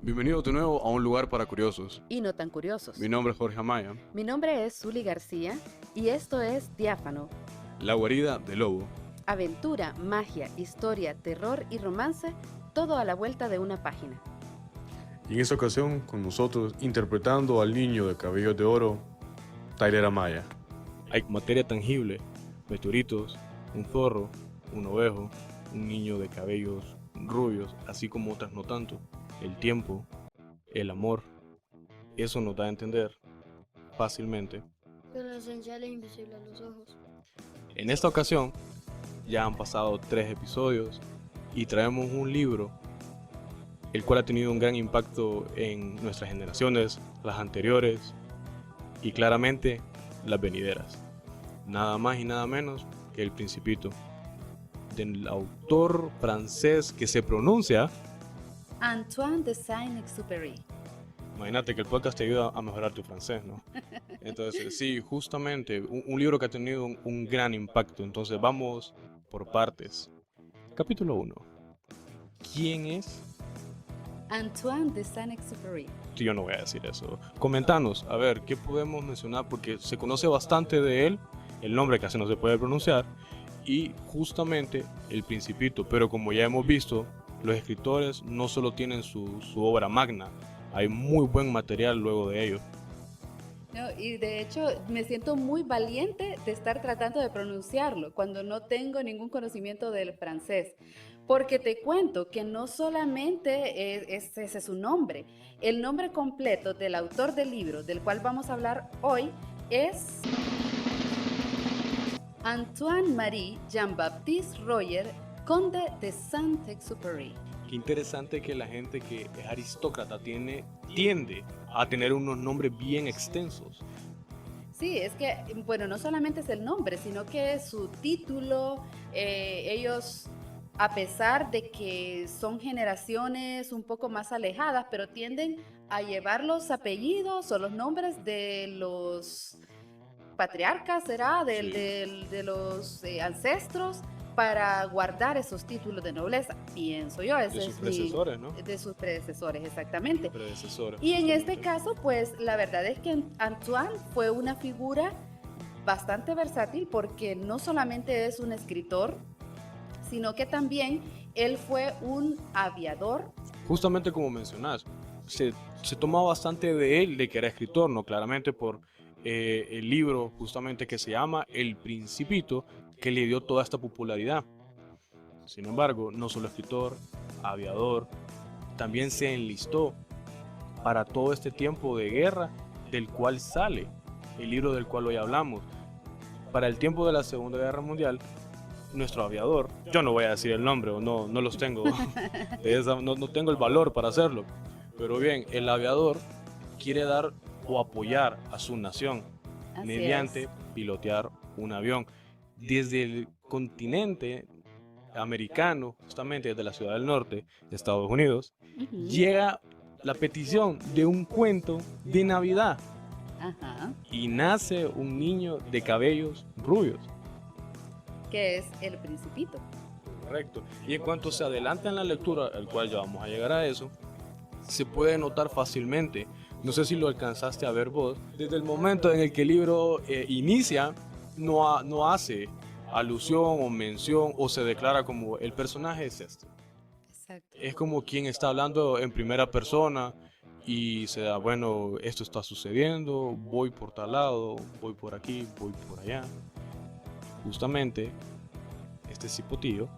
Bienvenido de nuevo a un lugar para curiosos. Y no tan curiosos. Mi nombre es Jorge Amaya. Mi nombre es Zuli García y esto es Diáfano. La guarida del lobo. Aventura, magia, historia, terror y romance, todo a la vuelta de una página. Y en esta ocasión, con nosotros, interpretando al niño de cabellos de oro, Tyler Amaya. Hay materia tangible, meteoritos, un zorro, un ovejo, un niño de cabellos rubios, así como otras no tanto. El tiempo, el amor, eso nos da a entender fácilmente. Pero lo esencial es invisible a los ojos. En esta ocasión, ya han pasado 3 episodios y traemos un libro el cual ha tenido un gran impacto en nuestras generaciones, las anteriores y claramente las venideras. Nada más y nada menos que El Principito, del autor francés que se pronuncia Antoine de Saint-Exupéry. Imagínate que el podcast te ayuda a mejorar tu francés, ¿no? Entonces, sí, justamente, un libro que ha tenido un gran impacto. Entonces, vamos por partes. Capítulo 1. ¿Quién es? Antoine de Saint-Exupéry. Yo no voy a decir eso. Comentanos, a ver, ¿qué podemos mencionar? Porque se conoce bastante de él, el nombre casi no se puede pronunciar, y justamente El Principito. Pero como ya hemos visto, los escritores no solo tienen su obra magna, hay muy buen material luego de ello. No, y de hecho me siento muy valiente de estar tratando de pronunciarlo cuando no tengo ningún conocimiento del francés. Porque te cuento que no solamente ese es su nombre. El nombre completo del autor del libro del cual vamos a hablar hoy es Antoine-Marie Jean-Baptiste Royer, conde de Saint-Exupéry. Qué interesante que la gente que es aristócrata tiende a tener unos nombres bien extensos. Sí, es que, bueno, no solamente es el nombre, sino que es su título. Ellos, a pesar de que son generaciones un poco más alejadas, pero tienden a llevar los apellidos o los nombres de los patriarcas, ¿será? De los ancestros, para guardar esos títulos de nobleza, pienso yo. De sus predecesores, ¿no? De sus predecesores, exactamente. Predecesores. Y en justamente. este caso, pues la verdad es que Antoine fue una figura bastante versátil porque no solamente es un escritor, sino que también él fue un aviador. Justamente como mencionás, se toma bastante de él, de que era escritor, ¿no? Claramente por el libro justamente que se llama El Principito, que le dio toda esta popularidad. Sin embargo, no solo escritor, aviador, también se enlistó para todo este tiempo de guerra del cual sale el libro del cual hoy hablamos. Para el tiempo de la Segunda Guerra Mundial, nuestro aviador, yo no voy a decir el nombre, no los tengo, no tengo el valor para hacerlo, pero bien, el aviador quiere dar o apoyar a su nación Así mediante es. pilotear un avión desde el continente americano, justamente desde la ciudad del norte de Estados Unidos. Ujú. Llega la petición de un cuento de Navidad Ajá. y nace un niño de cabellos rubios. Que es El Principito. Correcto. Y en cuanto se adelanta en la lectura, al cual ya vamos a llegar a eso, se puede notar fácilmente, no sé si lo alcanzaste a ver vos, desde el momento en el que el libro inicia, no hace alusión o mención o se declara como el personaje es este. Exacto. Es como quien está hablando en primera persona y se da, bueno, esto está sucediendo, voy por tal lado, voy por aquí, voy por allá. Justamente, este cipotillo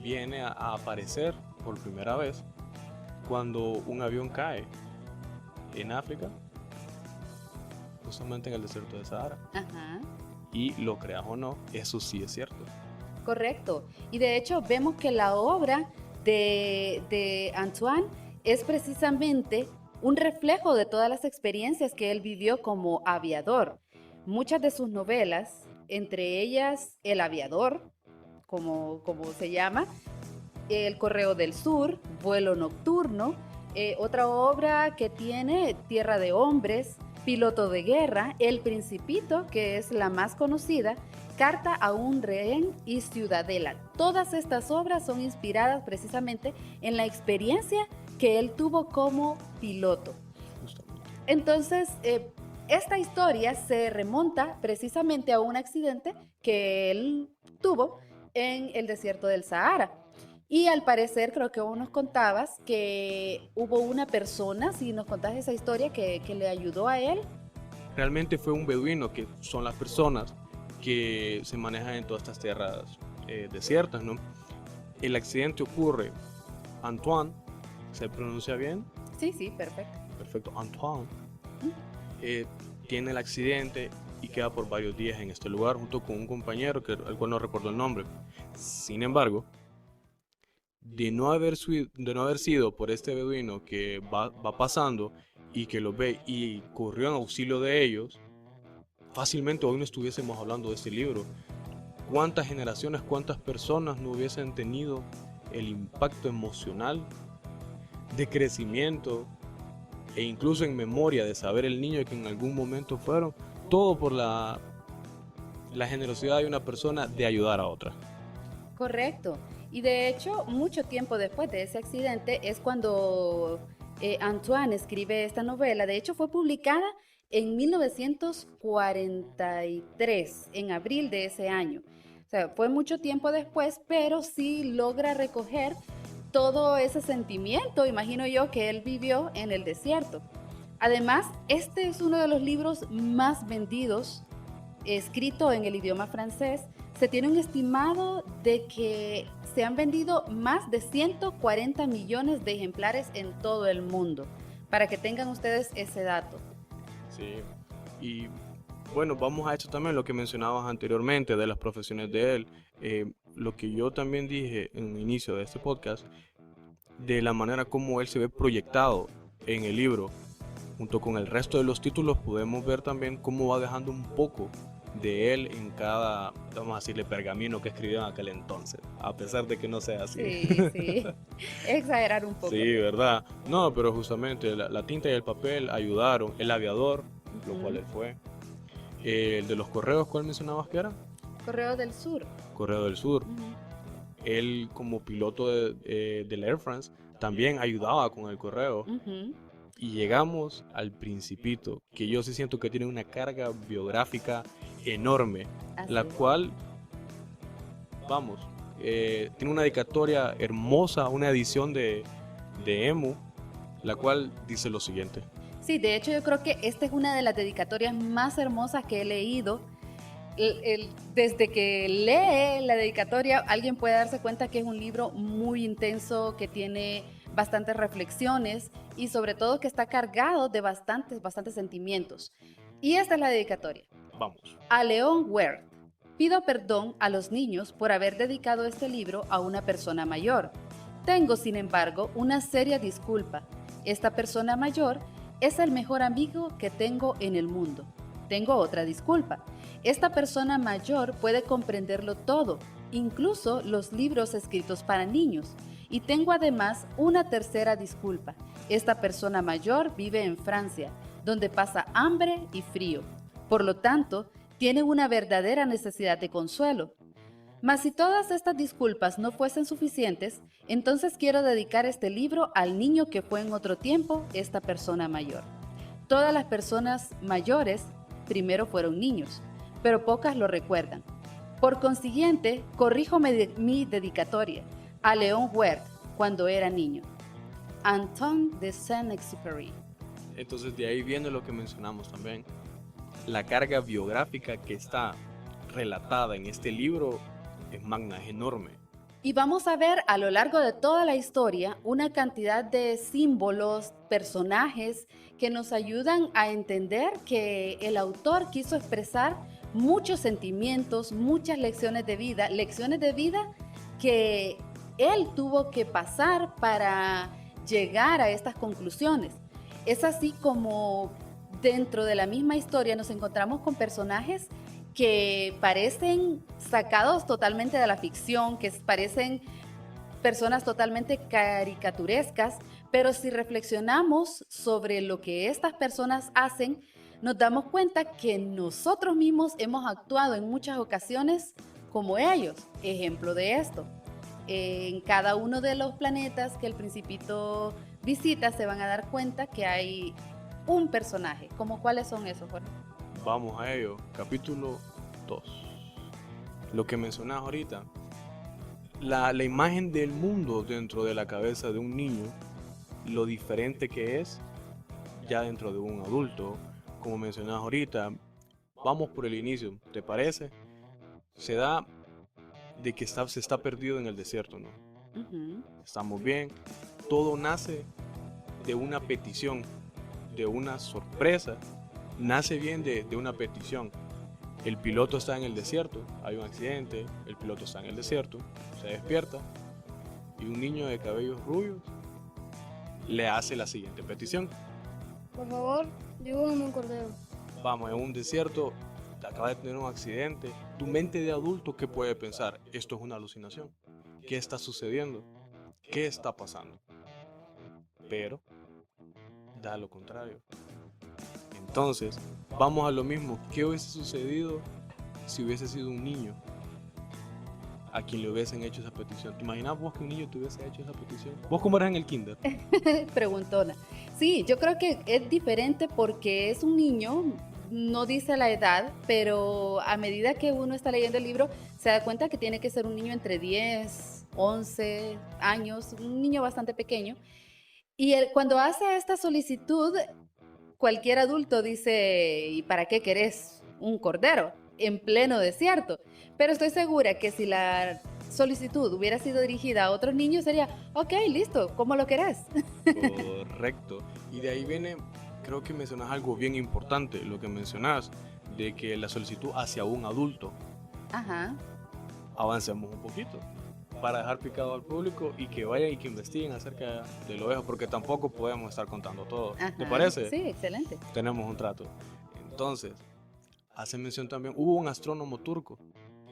viene a aparecer por primera vez cuando un avión cae en África, justamente en el desierto de Sahara. Ajá. Y lo creas o no, eso sí es cierto. Correcto. Y de hecho vemos que la obra de Antoine es precisamente un reflejo de todas las experiencias que él vivió como aviador. Muchas de sus novelas, entre ellas El Aviador, como se llama, El Correo del Sur, Vuelo Nocturno, otra obra que tiene Tierra de Hombres, Piloto de Guerra, El Principito, que es la más conocida, Carta a un rehén y Ciudadela. Todas estas obras son inspiradas precisamente en la experiencia que él tuvo como piloto. Justamente. Entonces, esta historia se remonta precisamente a un accidente que él tuvo en el desierto del Sahara. Y al parecer, creo que vos nos contabas que hubo una persona, si nos contás esa historia, que le ayudó a él. Realmente fue un beduino, que son las personas que se manejan en todas estas tierras desiertas, ¿no? El accidente ocurre, Antoine, ¿se pronuncia bien? Sí, sí, perfecto. Perfecto, Antoine. Tiene el accidente y queda por varios días en este lugar junto con un compañero al cual no recuerdo el nombre. Sin embargo, de no haber sido por este beduino que va pasando y que los ve y corrió en auxilio de ellos, fácilmente hoy no estuviésemos hablando de este libro. ¿Cuántas generaciones, cuántas personas no hubiesen tenido el impacto emocional de crecimiento e incluso en memoria de saber el niño que en algún momento fueron? Todo por la generosidad de una persona de ayudar a otra. Correcto. Y de hecho, mucho tiempo después de ese accidente es cuando Antoine escribe esta novela. De hecho, fue publicada en 1943, en abril de ese año. O sea, fue mucho tiempo después, pero sí logra recoger todo ese sentimiento, imagino yo, que él vivió en el desierto. Además, este es uno de los libros más vendidos, escrito en el idioma francés. Se tiene un estimado de que se han vendido más de 140 millones de ejemplares en todo el mundo, para que tengan ustedes ese dato. Sí, y bueno, vamos a esto también, lo que mencionabas anteriormente de las profesiones de él. Lo que yo también dije en el inicio de este podcast, de la manera como él se ve proyectado en el libro, junto con el resto de los títulos, podemos ver también cómo va dejando un poco de él en cada, vamos a decirle, pergamino que escribió en aquel entonces, a pesar de que no sea así. Sí. Exagerar un poco. Sí, ¿verdad? No, pero justamente la tinta y el papel ayudaron. El aviador, lo cual él fue. El de los correos, ¿cuál mencionabas que era? Correo del Sur. Correo del Sur. Él, como piloto del Air France, también ayudaba con el correo. Y llegamos al Principito, que yo sí siento que tiene una carga biográfica enorme, Así la es. cual, vamos, tiene una dedicatoria hermosa, una edición de Emu, la cual dice lo siguiente. Sí, de hecho yo creo que esta es una de las dedicatorias más hermosas que he leído. Desde que lee la dedicatoria, alguien puede darse cuenta que es un libro muy intenso, que tiene bastantes reflexiones y sobre todo que está cargado de bastantes sentimientos. Y esta es la dedicatoria. Vamos. A Leon Werth. Pido perdón a los niños por haber dedicado este libro a una persona mayor. Tengo, sin embargo, una seria disculpa. Esta persona mayor es el mejor amigo que tengo en el mundo. Tengo otra disculpa. Esta persona mayor puede comprenderlo todo, incluso los libros escritos para niños. Y tengo además una tercera disculpa. Esta persona mayor vive en Francia, donde pasa hambre y frío. Por lo tanto, tiene una verdadera necesidad de consuelo. Mas si todas estas disculpas no fuesen suficientes, entonces quiero dedicar este libro al niño que fue en otro tiempo esta persona mayor. Todas las personas mayores primero fueron niños, pero pocas lo recuerdan. Por consiguiente, corrijo mi dedicatoria a Leon Werth cuando era niño. Antoine de Saint-Exupéry. Entonces de ahí viene lo que mencionamos también. La carga biográfica que está relatada en este libro es magna, es enorme. Y vamos a ver a lo largo de toda la historia una cantidad de símbolos, personajes que nos ayudan a entender que el autor quiso expresar muchos sentimientos, muchas lecciones de vida que él tuvo que pasar para llegar a estas conclusiones. Es así como dentro de la misma historia nos encontramos con personajes que parecen sacados totalmente de la ficción, que parecen personas totalmente caricaturescas, pero si reflexionamos sobre lo que estas personas hacen, nos damos cuenta que nosotros mismos hemos actuado en muchas ocasiones como ellos. Ejemplo de esto, En cada uno de los planetas que el Principito visita se van a dar cuenta que hay un personaje. ¿Cómo cuáles son esos, Jorge? Vamos a ello. Capítulo 2. Lo que mencionas ahorita. La imagen del mundo dentro de la cabeza de un niño, lo diferente que es ya dentro de un adulto. Como mencionas ahorita, vamos por el inicio, ¿te parece? Se da de que se está perdido en el desierto, ¿no? Ujú. Estamos bien. Todo nace de una petición, de una sorpresa. Nace bien de una petición. El piloto está en el desierto, hay un accidente, el piloto está en el desierto, se despierta y un niño de cabellos rubios le hace la siguiente petición. Por favor, dibújame un cordero. Vamos, en un desierto, acaba de tener un accidente. Tu mente de adulto, ¿qué puede pensar? Esto es una alucinación. ¿Qué está sucediendo? ¿Qué está pasando? Pero da lo contrario. Entonces, vamos a lo mismo. ¿Qué hubiese sucedido si hubiese sido un niño a quien le hubiesen hecho esa petición? ¿Te imaginas vos que un niño te hubiese hecho esa petición? ¿Vos cómo eras en el kinder? Preguntona. Sí, yo creo que es diferente porque es un niño, no dice la edad, pero a medida que uno está leyendo el libro, se da cuenta que tiene que ser un niño entre 10, 11 años, un niño bastante pequeño. Y cuando hace esta solicitud, cualquier adulto dice, ¿y para qué querés un cordero en pleno desierto? Pero estoy segura que si la solicitud hubiera sido dirigida a otros niños, sería, ok, listo, ¿cómo lo querés? Correcto. Y de ahí viene, creo que mencionas algo bien importante, lo que mencionas, de que la solicitud hacia un adulto. Ajá. Avancemos un poquito para dejar picado al público y que vayan y que investiguen acerca de lo ovejo, porque tampoco podemos estar contando todo. ¿Te Ajá. parece? Sí, excelente. Tenemos un trato. Entonces, hace mención también, hubo un astrónomo turco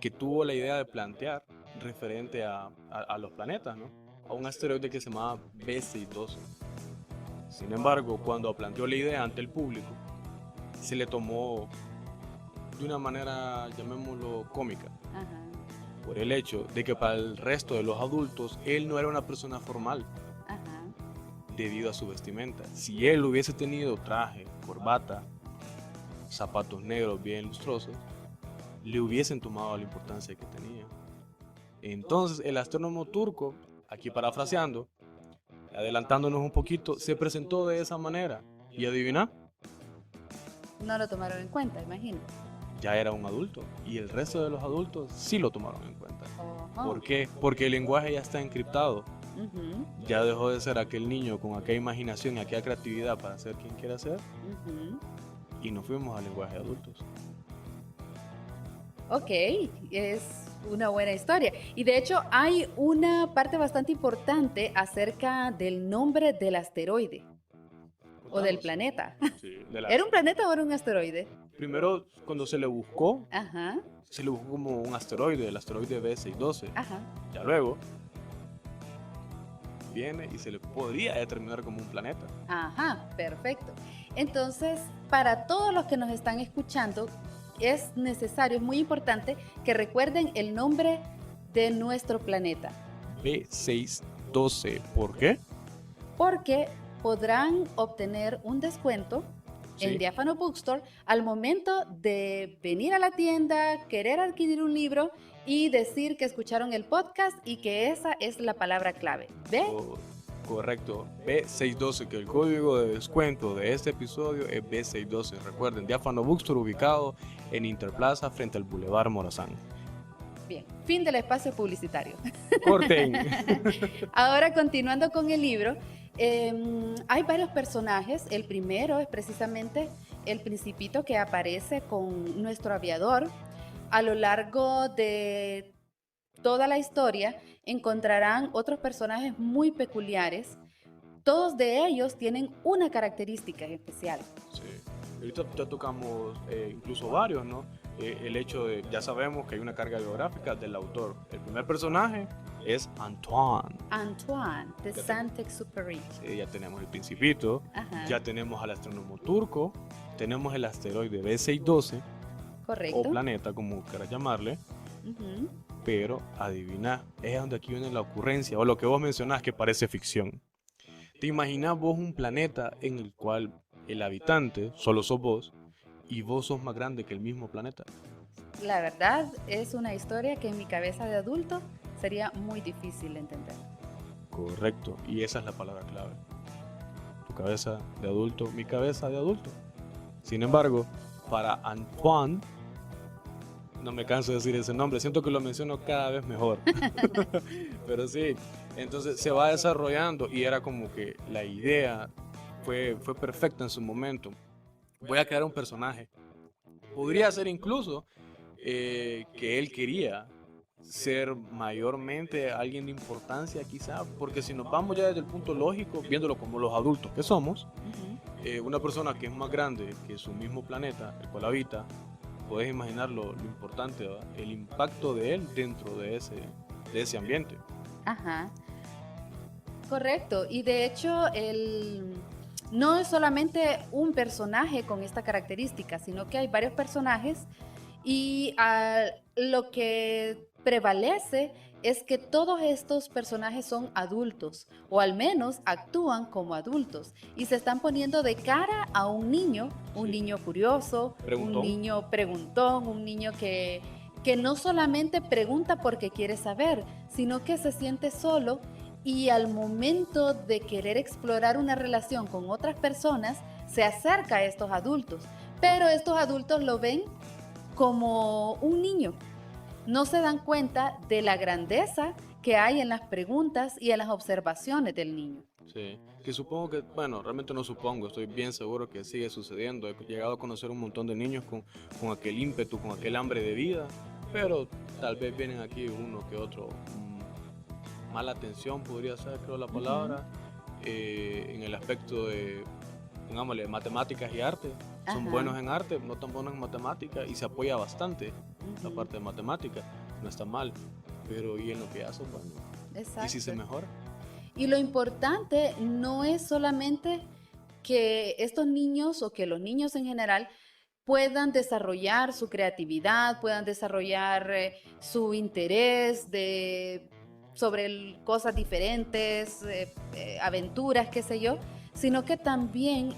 que tuvo la idea de plantear referente a los planetas, ¿no? A un asteroide que se llamaba B612. Sin embargo, cuando planteó la idea ante el público, se le tomó de una manera, llamémoslo, cómica, Ajá. por el hecho de que para el resto de los adultos, él no era una persona formal Ajá. debido a su vestimenta. Si él hubiese tenido traje, corbata, zapatos negros bien lustrosos, le hubiesen tomado la importancia que tenía. Entonces, el astrónomo turco, aquí parafraseando, adelantándonos un poquito, se presentó de esa manera. Y adivina, No lo tomaron en cuenta, imagino. ya era un adulto. Y el resto de los adultos sí lo tomaron en cuenta. Ajá. ¿Por qué? Porque el lenguaje ya está encriptado. Ujú, Ya dejó de ser aquel niño con aquella imaginación y aquella creatividad para ser quien quiera ser. ujú. Y nos fuimos al lenguaje de adultos. Ok, es una buena historia. Y de hecho hay una parte bastante importante acerca del nombre del asteroide o del planeta. Sí, ¿Era un planeta o era un asteroide? Primero, cuando se le buscó Ajá, como un asteroide, el asteroide B612. ajá. Ya luego viene y se le podría determinar como un planeta. Ajá, perfecto. Entonces, para todos los que nos están escuchando, es necesario, es muy importante que recuerden el nombre de nuestro planeta, B612. ¿Por qué? porque podrán obtener un descuento en Sí. Diáfano Bookstore al momento de venir a la tienda, querer adquirir un libro y decir que escucharon el podcast y que esa es la palabra clave. ¿Ve? Correcto, B612, que el código de descuento de este episodio es B612. Recuerden, Diáfano Bookstore ubicado en Interplaza frente al Boulevard Morazán. Bien, fin del espacio publicitario. Corten. Ahora, continuando con el libro, hay varios personajes. El primero es precisamente el Principito que aparece con nuestro aviador. A lo largo de toda la historia encontrarán otros personajes muy peculiares. Todos de ellos tienen una característica especial. Sí. Ahorita ya tocamos incluso varios, ¿no? El hecho de, ya sabemos que hay una carga biográfica del autor. El primer personaje es Antoine. Antoine de Ya Saint-Exupéry. Sí, ya tenemos el Principito, Ajá, ya tenemos al astrónomo turco, tenemos el asteroide B612, correcto. o planeta, como quieras llamarle, Ujú. Pero, adivina, es donde aquí viene la ocurrencia, o lo que vos mencionás que parece ficción. ¿Te imaginás vos un planeta en el cual el habitante solo sos vos y vos sos más grande que el mismo planeta? La verdad es una historia que en mi cabeza de adulto sería muy difícil de entender. Correcto, y esa es la palabra clave. Tu cabeza de adulto, mi cabeza de adulto. Sin embargo, para Antoine, no me canso de decir ese nombre, siento que lo menciono cada vez mejor. Pero sí, entonces se va desarrollando y era como que la idea fue perfecta en su momento. Voy a crear un personaje. Podría ser incluso que él quería ser mayormente alguien de importancia quizá, porque si nos vamos ya desde el punto lógico, viéndolo como los adultos que somos, una persona que es más grande que su mismo planeta, el cual habita, puedes imaginar lo importante, ¿verdad? El impacto de él dentro de ese ambiente. Ajá, correcto. Y de hecho, no es solamente un personaje con esta característica, sino que hay varios personajes y lo que prevalece es que todos estos personajes son adultos, o al menos actúan como adultos, y se están poniendo de cara a un niño curioso, Preguntón. un niño preguntón, un niño que no solamente pregunta porque quiere saber, sino que se siente solo y al momento de querer explorar una relación con otras personas, se acerca a estos adultos, pero estos adultos lo ven como un niño. No se dan cuenta de la grandeza que hay en las preguntas y en las observaciones del niño. Sí, que supongo que, bueno, realmente no supongo, estoy bien seguro que sigue sucediendo. He llegado a conocer un montón de niños con aquel ímpetu, con aquel hambre de vida, pero tal vez vienen aquí uno que otro, mala atención podría ser, creo la palabra, en el aspecto de, pongámosle, matemáticas y arte. Son Ajá. buenos en arte, no tan buenos en matemáticas y se apoya bastante la parte de matemáticas, no está mal, pero ¿y en lo que hace? Bueno, Exacto. ¿y si se mejora? Y lo importante no es solamente que estos niños o que los niños en general puedan desarrollar su creatividad, puedan desarrollar su interés sobre cosas diferentes, aventuras, qué sé yo, sino que también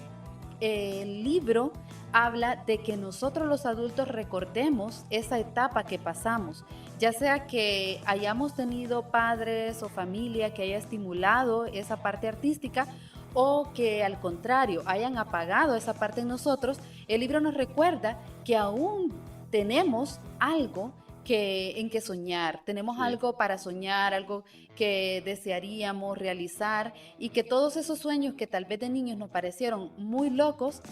el libro habla de que nosotros los adultos recordemos esa etapa que pasamos, ya sea que hayamos tenido padres o familia que haya estimulado esa parte artística o que al contrario hayan apagado esa parte en nosotros. El libro nos recuerda que aún tenemos algo en que soñar, tenemos algo para soñar, algo que desearíamos realizar y que todos esos sueños que tal vez de niños nos parecieron muy locos,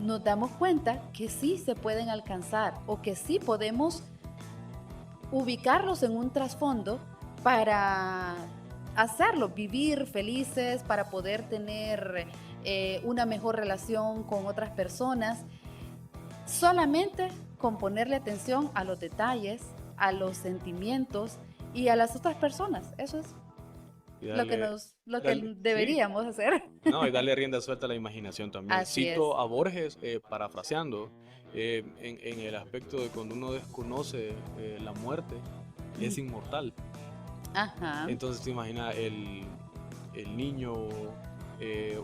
nos damos cuenta que sí se pueden alcanzar o que sí podemos ubicarlos en un trasfondo para hacerlo, vivir felices, para poder tener una mejor relación con otras personas, solamente con ponerle atención a los detalles, a los sentimientos y a las otras personas. Eso es lo que deberíamos hacer. No, y darle rienda suelta a la imaginación también. Así Cito es. a Borges, parafraseando, en el aspecto de cuando uno desconoce la muerte, es inmortal. Ajá. Entonces te imaginas el niño,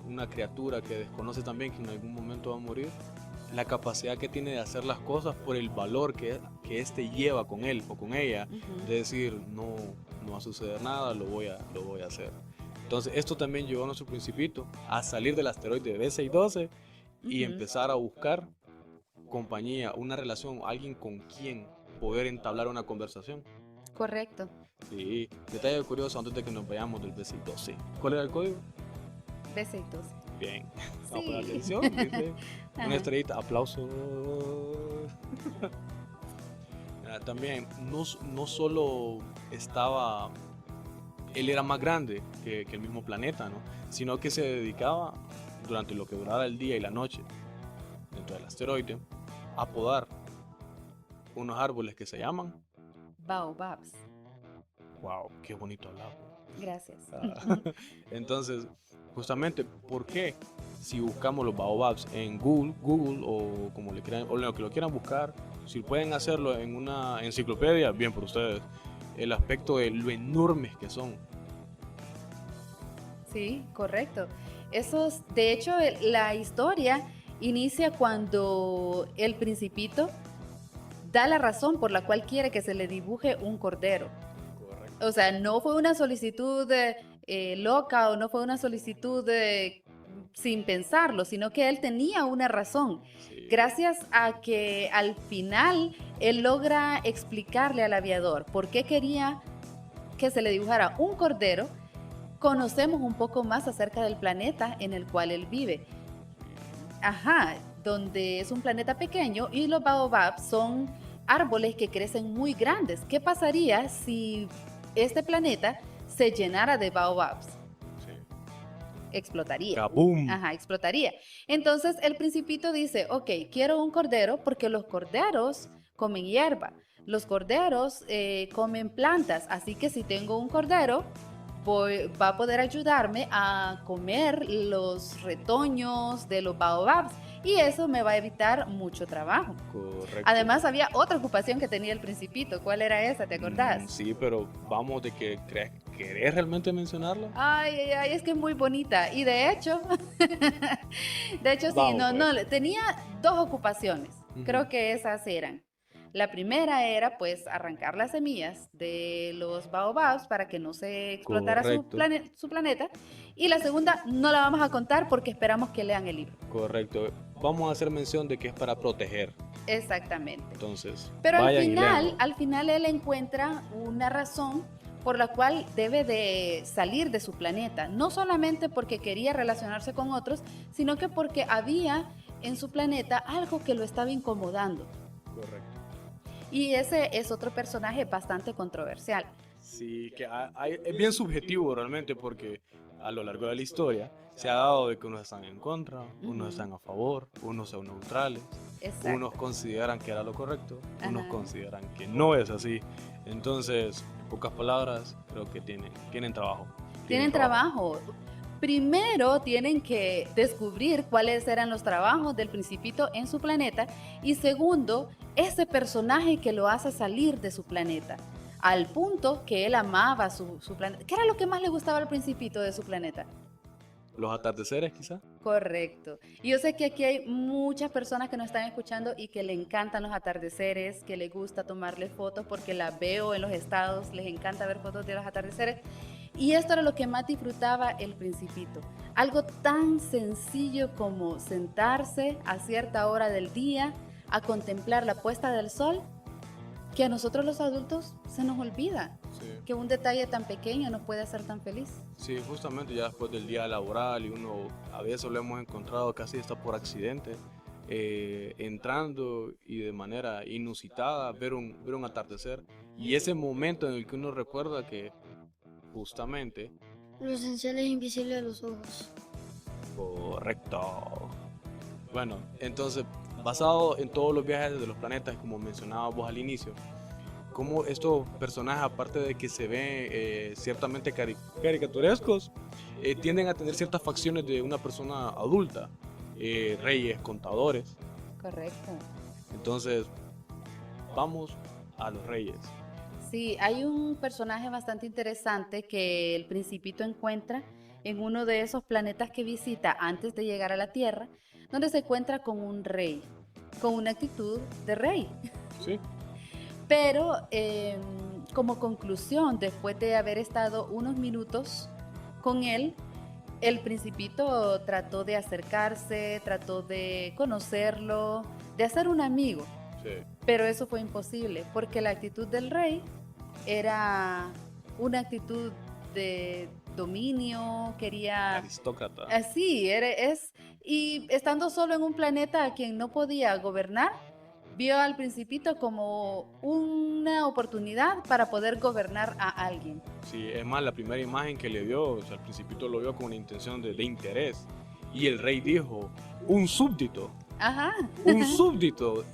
una criatura que desconoce también que en algún momento va a morir, la capacidad que tiene de hacer las cosas por el valor que éste lleva con él o con ella, de decir, no va a suceder nada, lo voy a hacer. Entonces esto también llevó a nuestro principito a salir del asteroide B612 y empezar a buscar compañía, una relación, alguien con quien poder entablar una conversación. Correcto. Sí, detalle curioso antes de que nos vayamos del B612. ¿Cuál era el código? B612. Bien, vamos a Sí. poner atención, ¿viste? Una Ajá. estrellita, aplauso. También, no solo estaba, él era más grande que el mismo planeta, ¿no? Sino que se dedicaba, durante lo que durara el día y la noche, dentro del asteroide, a podar unos árboles que se llaman... Baobabs. Wow, qué bonito hablaba. Gracias. Entonces, justamente, ¿por qué? Si buscamos los baobabs en Google o como le quieran, o lo que lo quieran buscar, Si pueden hacerlo en una enciclopedia, bien por ustedes. El aspecto de lo enormes que son. Sí, correcto. De hecho, la historia inicia cuando el Principito da la razón por la cual quiere que se le dibuje un cordero. Correcto. O sea, no fue una solicitud loca o no fue una solicitud sin pensarlo, sino que él tenía una razón. Sí. Gracias a que al final él logra explicarle al aviador por qué quería que se le dibujara un cordero, conocemos un poco más acerca del planeta en el cual él vive. Ajá, donde es un planeta pequeño y los baobabs son árboles que crecen muy grandes. ¿Qué pasaría si este planeta se llenara de baobabs? Sí. Explotaría. ¡Kabum! Ajá, explotaría. Entonces el Principito dice, ok, quiero un cordero porque los corderos comen hierba, los corderos comen plantas, así que si tengo un cordero, va a poder ayudarme a comer los retoños de los baobabs y eso me va a evitar mucho trabajo. Correcto. Además había otra ocupación que tenía el Principito. ¿Cuál era esa? ¿Te acordás? Sí, pero vamos de que ¿querés realmente mencionarla? Ay, es que es muy bonita. Y de hecho, sí, Vamos, tenía dos ocupaciones. Ujú. Creo que esas eran. La primera era pues arrancar las semillas de los baobabs para que no se explotara Correcto. su planeta. Y la segunda no la vamos a contar porque esperamos que lean el libro. Correcto. Vamos a hacer mención de que es para proteger. Exactamente. Entonces, Pero vayan y léanlo. al final él encuentra una razón por la cual debe de salir de su planeta. No solamente porque quería relacionarse con otros, sino que porque había en su planeta algo que lo estaba incomodando. Correcto. Y ese es otro personaje bastante controversial. Sí, que es bien subjetivo realmente porque a lo largo de la historia se ha dado de que unos están en contra, unos están a favor, unos son neutrales, Exacto. unos consideran que era lo correcto, unos Ajá. consideran que no es así. Entonces, en pocas palabras, creo que tienen trabajo. Tienen trabajo. Primero tienen que descubrir cuáles eran los trabajos del Principito en su planeta y segundo, ese personaje que lo hace salir de su planeta, al punto que él amaba su planeta. ¿Qué era lo que más le gustaba al Principito de su planeta? Los atardeceres, quizá. Correcto. Y yo sé que aquí hay muchas personas que nos están escuchando y que le encantan los atardeceres, que les gusta tomarle fotos porque las veo en los estados, les encanta ver fotos de los atardeceres. Y esto era lo que más disfrutaba el Principito. Algo tan sencillo como sentarse a cierta hora del día a contemplar la puesta del sol, que a nosotros los adultos se nos olvida Sí. que un detalle tan pequeño nos puede hacer tan feliz. Sí, justamente ya después del día laboral y uno a veces lo hemos encontrado casi hasta por accidente, entrando y de manera inusitada ver un atardecer y ese momento en el que uno recuerda que justamente, Lo esencial es invisible a los ojos. correcto. Bueno, entonces, basado en todos los viajes de los planetas, como mencionabas vos al inicio, cómo estos personajes, aparte de que se ven ciertamente caricaturescos, tienden a tener ciertas facciones de una persona adulta, reyes, contadores. Correcto. Entonces, vamos a los reyes. Sí, hay un personaje bastante interesante que el Principito encuentra en uno de esos planetas que visita antes de llegar a la Tierra, donde se encuentra con un rey, con una actitud de rey. ¿Sí? Pero como conclusión, después de haber estado unos minutos con él, el Principito trató de acercarse, trató de conocerlo, de hacer un amigo. Sí. Pero eso fue imposible, porque la actitud del rey era una actitud de dominio, quería... Aristócrata. Así, y estando solo en un planeta a quien no podía gobernar, vio al Principito como una oportunidad para poder gobernar a alguien. Sí, es más, la primera imagen que le dio, o sea, el Principito lo vio con una intención de interés. Y el rey dijo, un súbdito, Ajá, un súbdito.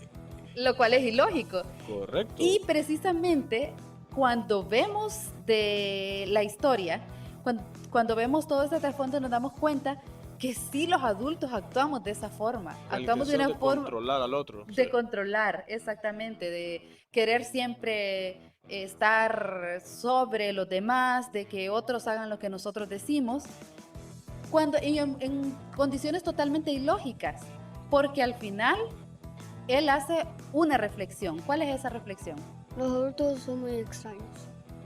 lo cual es ilógico. Correcto. Y precisamente cuando vemos de la historia, cuando vemos todo este trasfondo nos damos cuenta que sí los adultos actuamos de esa forma. La Actuamos de intención una forma controlar al otro. de Sí. controlar, exactamente, de querer siempre estar sobre los demás, de que otros hagan lo que nosotros decimos, cuando en condiciones totalmente ilógicas, porque al final él hace una reflexión. ¿Cuál es esa reflexión? Los adultos son muy extraños.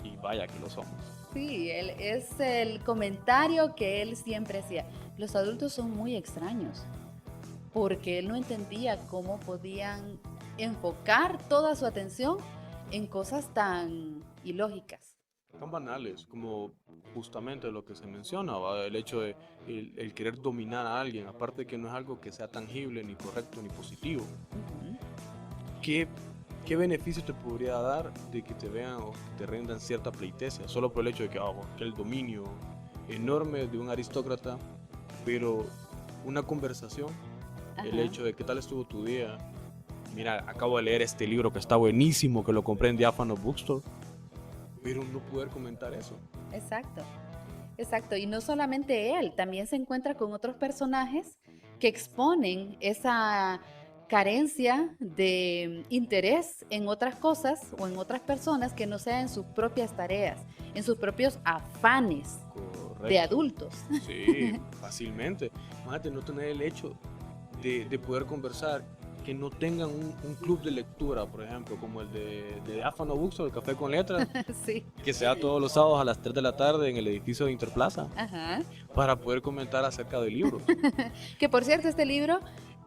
Y vaya que lo somos. Sí, él, es el comentario que él siempre hacía. Los adultos son muy extraños, porque él no entendía cómo podían enfocar toda su atención en cosas tan ilógicas. Tan banales como justamente lo que se menciona, ¿va? El hecho de el querer dominar a alguien, aparte de que no es algo que sea tangible, ni correcto, ni positivo. Ujú. ¿Qué beneficio te podría dar de que te vean o que te rendan cierta pleitesía? Solo por el hecho de que el dominio enorme de un aristócrata, pero una conversación, el Ajá. hecho de qué tal estuvo tu día. Mira, acabo de leer este libro que está buenísimo, que lo compré en Diáfano Bookstore, pero no poder comentar eso. Exacto, exacto. Y no solamente él, también se encuentra con otros personajes que exponen esa carencia de interés en otras cosas o en otras personas que no sean en sus propias tareas, en sus propios afanes de Correcto. adultos. Sí, fácilmente. Imagínate no tener el hecho de poder conversar, que no tengan un club de lectura, por ejemplo, como el de Diáfano Bookstore, el Café con Letras, Sí, que sea todos los sábados a las 3 de la tarde en el edificio de Interplaza, ajá. para poder comentar acerca del libro. Que por cierto, este libro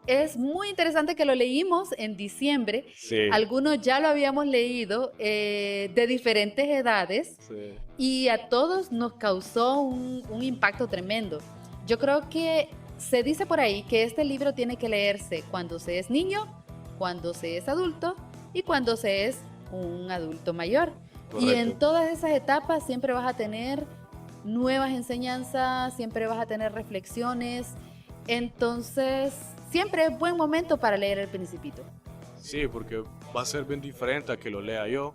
es muy interesante, que lo leímos en diciembre. Sí, Algunos ya lo habíamos leído de diferentes edades. sí. Y a todos nos causó un impacto tremendo. Yo creo que se dice por ahí que este libro tiene que leerse cuando se es niño, cuando se es adulto y cuando se es un adulto mayor. Y en Correcto. todas esas etapas siempre vas a tener nuevas enseñanzas, siempre vas a tener reflexiones. Entonces, siempre es buen momento para leer El Principito. Sí, porque va a ser bien diferente a que lo lea yo.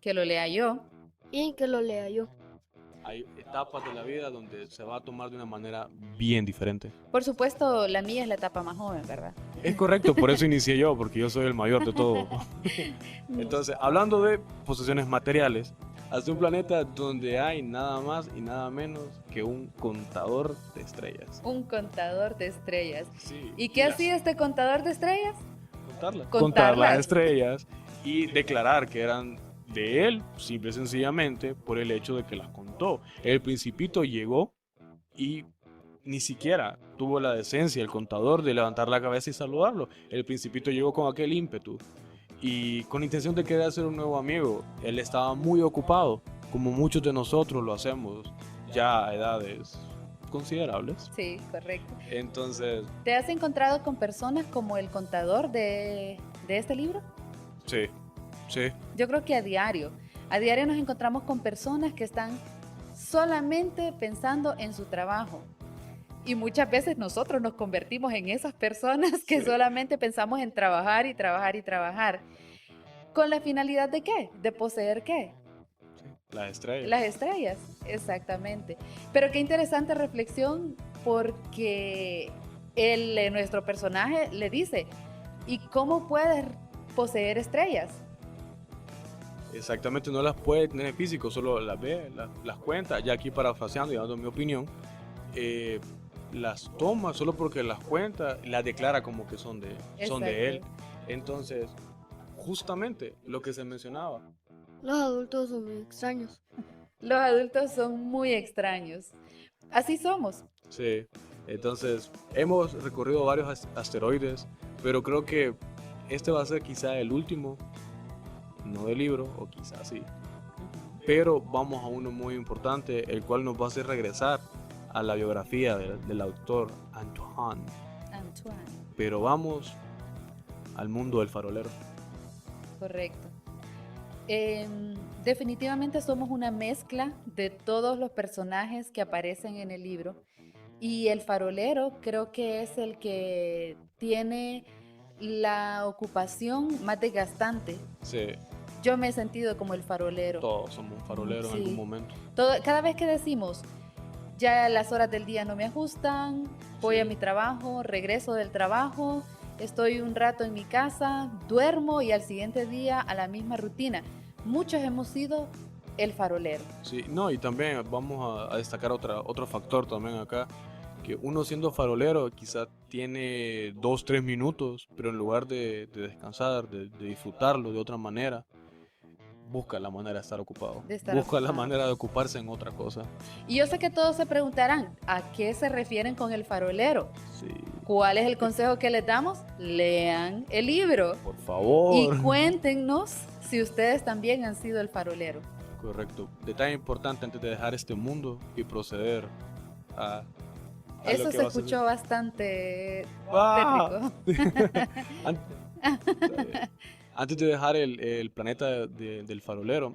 Que lo lea yo. Y que lo lea yo. Hay etapas de la vida donde se va a tomar de una manera bien diferente. Por supuesto, la mía es la etapa más joven, ¿verdad? Es correcto, por eso inicié yo, porque yo soy el mayor de todo. Entonces, hablando de posesiones materiales, hasta un planeta donde hay nada más y nada menos que un contador de estrellas. Un contador de estrellas. Sí, ¿Y qué hacía este contador de estrellas? Contarlas. Contarlas. Contar las estrellas y declarar que eran de él, simple y sencillamente por el hecho de que las contó. El Principito llegó y ni siquiera tuvo la decencia, el contador, de levantar la cabeza y saludarlo. El Principito llegó con aquel ímpetu y con intención de querer hacer un nuevo amigo. Él estaba muy ocupado, como muchos de nosotros lo hacemos ya a edades considerables. Sí, correcto. Entonces, ¿Te has encontrado con personas como el contador de este libro? sí, sí, Yo creo que a diario nos encontramos con personas que están solamente pensando en su trabajo. Y muchas veces nosotros nos convertimos en esas personas que Sí. solamente pensamos en trabajar y trabajar y trabajar. ¿Con la finalidad de qué? ¿De poseer qué? las estrellas. Las estrellas, exactamente. Pero qué interesante reflexión, porque nuestro personaje le dice, ¿y cómo puedes poseer estrellas? Exactamente, no las puede tener en físico, solo las ve, las cuenta. Ya aquí parafraseando y dando mi opinión, las toma solo porque las cuenta, las declara como que son de él. Exacto. Entonces, justamente lo que se mencionaba. Los adultos son muy extraños. Los adultos son muy extraños. Así somos. Sí, entonces hemos recorrido varios asteroides, pero creo que este va a ser quizá el último, no del libro, o quizás sí. Pero vamos a uno muy importante, el cual nos va a hacer regresar a la biografía del autor Antoine. Antoine, Pero vamos al mundo del farolero. correcto. Definitivamente somos una mezcla de todos los personajes que aparecen en el libro. Y el farolero creo que es el que tiene la ocupación más desgastante. Sí, Yo me he sentido como el farolero. todos somos un farolero en Sí. algún momento. Cada vez que decimos, ya las horas del día no me ajustan, voy a mi trabajo, regreso del trabajo, estoy un rato en mi casa, duermo y al siguiente día a la misma rutina. Muchos hemos sido el farolero. Sí, no, y también vamos a destacar otro factor también acá, que uno siendo farolero quizá tiene 2, 3 minutos, pero en lugar de descansar, de disfrutarlo de otra manera, busca la manera de estar ocupado, De estar busca la ocupado. manera de ocuparse en otra cosa. Y yo sé que todos se preguntarán, ¿a qué se refieren con el farolero? Sí, ¿Cuál es el consejo que les damos? Lean el libro por y favor. cuéntenos si ustedes también han sido el farolero. Correcto. Detalle importante antes de dejar este mundo y proceder a lo Eso que se va a ser- escuchó bastante ¡Ah! tétrico. An- Está bien. Antes de dejar el planeta del farolero,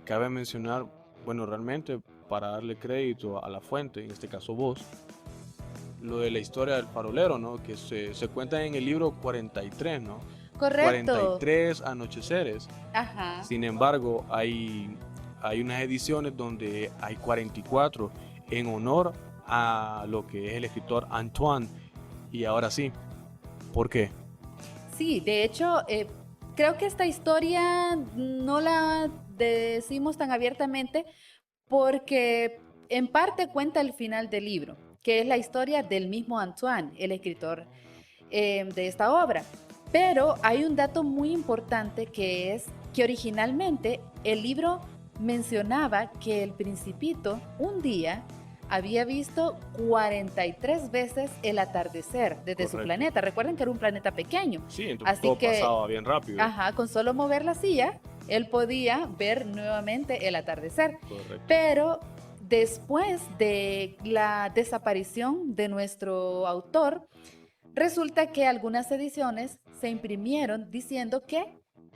cabe mencionar, bueno, realmente para darle crédito a la fuente, en este caso vos, lo de la historia del farolero, ¿no? Que se cuenta en el libro 43, ¿no? Correcto. 43 anocheceres. Ajá. Sin embargo, hay unas ediciones donde hay 44 en honor a lo que es el escritor Antoine. Y ahora sí, ¿por qué? Sí, de hecho, creo que esta historia no la decimos tan abiertamente porque en parte cuenta el final del libro, que es la historia del mismo Antoine, el escritor de esta obra. Pero hay un dato muy importante que es que originalmente el libro mencionaba que el Principito un día había visto 43 veces el atardecer desde su Correcto. planeta. Recuerden que era un planeta pequeño. Sí, entonces Así todo que- pasaba bien rápido. Ajá, con solo mover la silla, él podía ver nuevamente el atardecer. Correcto. Pero después de la desaparición de nuestro autor, resulta que algunas ediciones se imprimieron diciendo que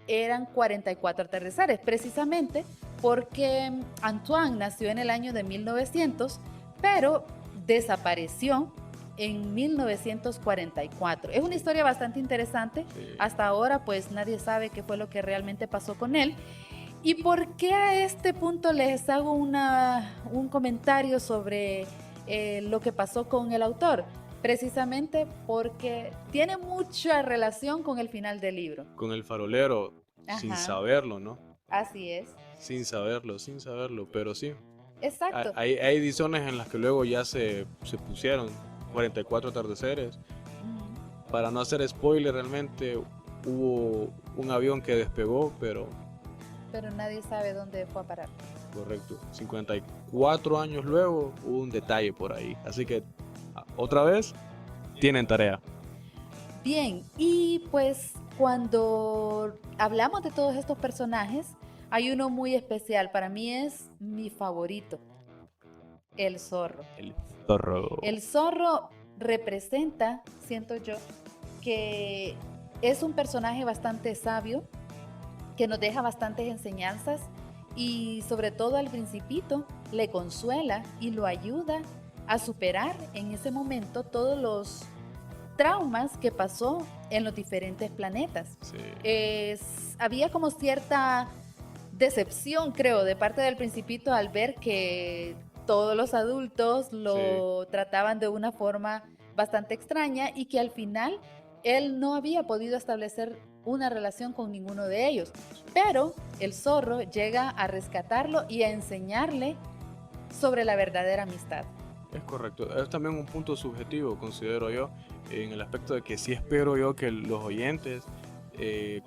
eran 44 atardeceres, precisamente porque Antoine nació en el año de 1900, pero desapareció en 1944. Es una historia bastante interesante. Sí. Hasta ahora, pues nadie sabe qué fue lo que realmente pasó con él. ¿Y por qué a este punto les hago un comentario sobre lo que pasó con el autor? Precisamente porque tiene mucha relación con el final del libro. Con el farolero, sin Ajá. saberlo, ¿no? Así es. Sin saberlo, pero sí. Exacto. Hay ediciones en las que luego ya se pusieron 44 atardeceres. Ujú. Para no hacer spoiler, realmente hubo un avión que despegó, pero Pero nadie sabe dónde fue a parar. correcto, 54 años luego hubo un detalle por ahí. Así que, otra vez, tienen tarea. Bien, y pues cuando hablamos de todos estos personajes, hay uno muy especial. Para mí es mi favorito, el zorro. El zorro. El zorro representa, siento yo, que es un personaje bastante sabio, que nos deja bastantes enseñanzas y sobre todo al Principito le consuela y lo ayuda a superar en ese momento todos los traumas que pasó en los diferentes planetas. Sí. Había como cierta decepción, creo, de parte del Principito al ver que todos los adultos lo trataban de una forma bastante extraña y que al final él no había podido establecer una relación con ninguno de ellos. Pero el zorro llega a rescatarlo y a enseñarle sobre la verdadera amistad. Es correcto. Es también un punto subjetivo, considero yo, en el aspecto de que sí espero yo que los oyentes,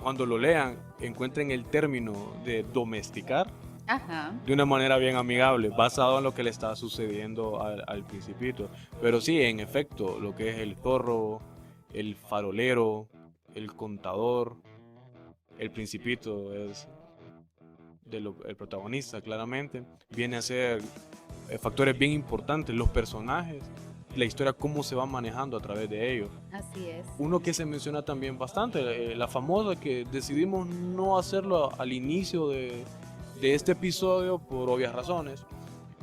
cuando lo lean, encuentren el término de domesticar Ajá. de una manera bien amigable, basado en lo que le está sucediendo al Principito. Pero sí, en efecto, lo que es el zorro, el farolero, el contador, el Principito es el protagonista, claramente. Viene a ser factores bien importantes, los personajes, la historia, cómo se va manejando a través de ellos. Así es. Uno que se menciona también bastante, la famosa que decidimos no hacerlo al inicio de este episodio por obvias razones,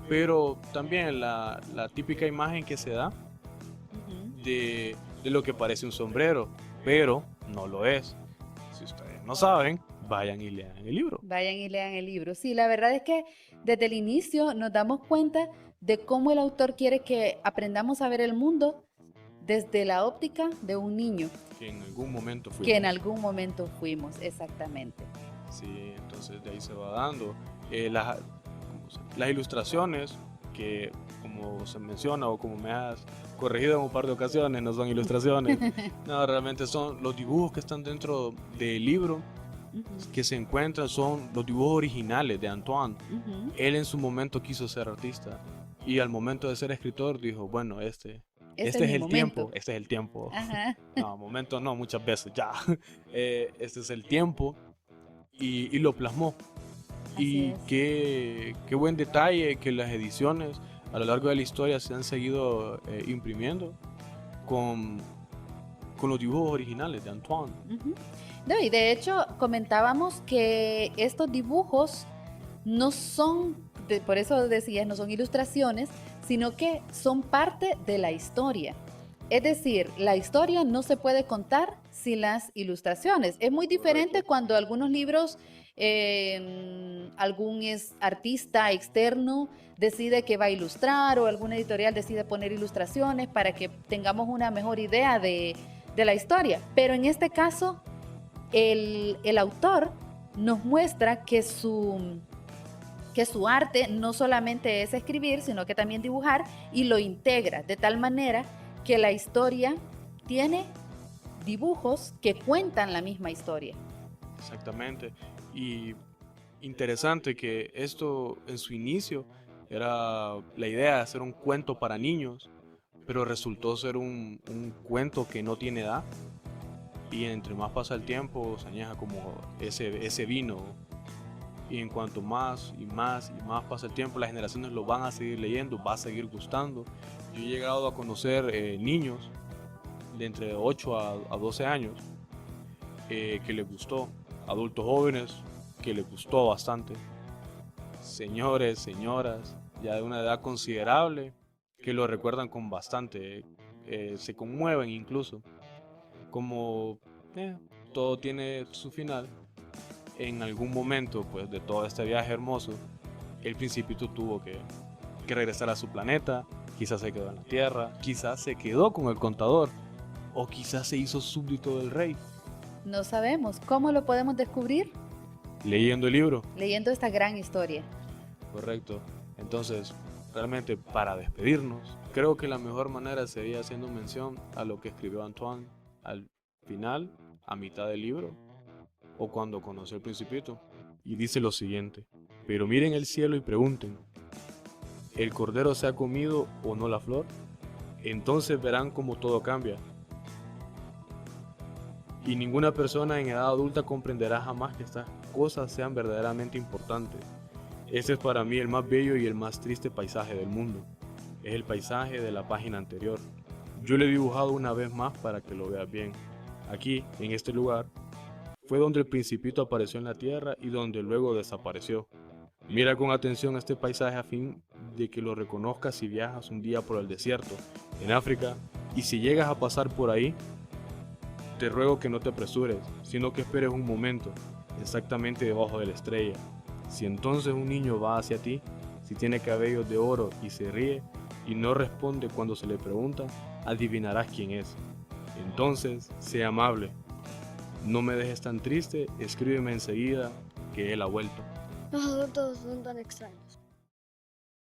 pero también la típica imagen que se da Ujú. de lo que parece un sombrero, pero no lo es. Si ustedes no saben, vayan y lean el libro. Vayan y lean el libro. Sí, la verdad es que desde el inicio nos damos cuenta de cómo el autor quiere que aprendamos a ver el mundo desde la óptica de un niño, Que en algún momento fuimos. que en algún momento fuimos, exactamente. Sí, entonces de ahí se va dando. Las ilustraciones, que como se menciona o como me has corregido en un par de ocasiones, no son ilustraciones. No, realmente son los dibujos que están dentro del libro Ujú, que se encuentran, son los dibujos originales de Antoine. ujú. Él en su momento quiso ser artista y al momento de ser escritor dijo, bueno, este Este es es mi el momento. tiempo, este es el tiempo. Ajá. No, momento no, muchas veces ya. Este es el tiempo y lo plasmó. Así Y es. qué buen detalle que las ediciones a lo largo de la historia se han seguido imprimiendo con, con los dibujos originales de Antoine. Ujú. No, y de hecho comentábamos que estos dibujos no son, por eso decías, no son ilustraciones, sino que son parte de la historia. Es decir, la historia no se puede contar sin las ilustraciones. Es muy diferente cuando algunos libros, algún artista externo decide que va a ilustrar o alguna editorial decide poner ilustraciones para que tengamos una mejor idea de la historia. Pero en este caso, el autor nos muestra que su arte no solamente es escribir, sino que también dibujar, y lo integra de tal manera que la historia tiene dibujos que cuentan la misma historia. Exactamente. Y interesante que esto en su inicio era la idea de hacer un cuento para niños, pero resultó ser un cuento que no tiene edad. Y entre más pasa el tiempo, se añeja como ese vino. Y en cuanto más y más y más pasa el tiempo, las generaciones lo van a seguir leyendo, va a seguir gustando. Yo he llegado a conocer niños de entre 8 a 12 años que les gustó, adultos jóvenes que les gustó bastante, señores, señoras, ya de una edad considerable que lo recuerdan con bastante, se conmueven incluso, como eh, todo tiene su final. En algún momento pues de todo este viaje hermoso, el Principito tuvo que regresar a su planeta, quizás se quedó en la Tierra, quizás se quedó con el contador, o quizás se hizo súbdito del rey, No sabemos cómo lo podemos descubrir leyendo el libro. leyendo esta gran historia. Correcto. Entonces, realmente para despedirnos, creo que la mejor manera sería haciendo mención a lo que escribió Antoine al final, a mitad del libro, o cuando conoció el Principito. Y dice lo siguiente: pero miren el cielo y pregunten, ¿el cordero se ha comido o no la flor? Entonces verán cómo todo cambia. Y ninguna persona en edad adulta comprenderá jamás que estas cosas sean verdaderamente importantes. Este es para mí el más bello y el más triste paisaje del mundo. Es el paisaje de la página anterior. Yo lo he dibujado una vez más para que lo veas bien. Aquí, en este lugar, fue donde el Principito apareció en la tierra y donde luego desapareció. Mira con atención este paisaje a fin de que lo reconozcas si viajas un día por el desierto, en África, y si llegas a pasar por ahí, te ruego que no te apresures, sino que esperes un momento, exactamente debajo de la estrella. Si entonces un niño va hacia ti, si tiene cabellos de oro y se ríe y no responde cuando se le pregunta, adivinarás quién es. Entonces, sé amable. No me dejes tan triste, escríbeme enseguida que él ha vuelto. Los adultos son tan extraños.